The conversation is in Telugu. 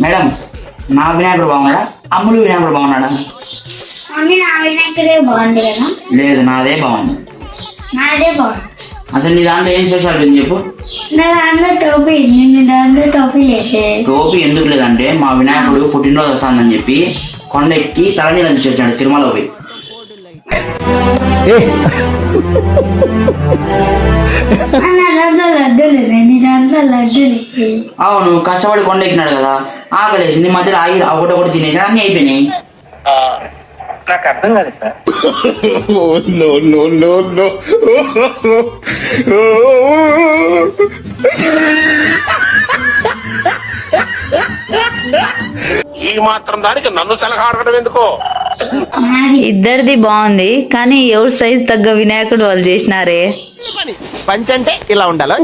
మేడం నా వినాయకుడు బాగున్నాడా అమ్ములు వినాయకుడు బాగున్నాడా? అన్ని నా వినాయకుడే బాగుంది కదా. లేదు నాదే బాగుంది. నాదే బాగుంది. అసలు నీ దాంట్లో ఏం స్పెషల్ ఉంది చెప్పు. నా దాంట్లో టోపీ, నిన్ను దాంట్లో టోపీ లేదే. టోపీ ఎందుకు లేదంటే మా వినాయకుడు పుట్టినరోజు వస్తుందని చెప్పి కొండ ఎక్కి తలనీళ్ళు అందించి వచ్చాడు తిరుమల పోయి. నా దాంట్లో లడ్డూలు, నీ దాంట్లో లడ్డూలు. అవును కష్టపడి కొండ ఎక్కినాడు కదా, ఆకలేసింది మధ్యలో ఆగి ఒకటొకటి తినేసాడు, అన్నీ అయిపోయినాయి. నాకు అర్థం కాదు సార్. ఈ మాత్రం దానికి నన్ను సలహా అడగడం ఎందుకో. ఇద్దరిది బాగుంది కానీ ఎవరు సైజ్ తగ్గ వినాయకుడు వాళ్ళు చేసినారే. పంచ్ అంటే ఇలా ఉండాలి.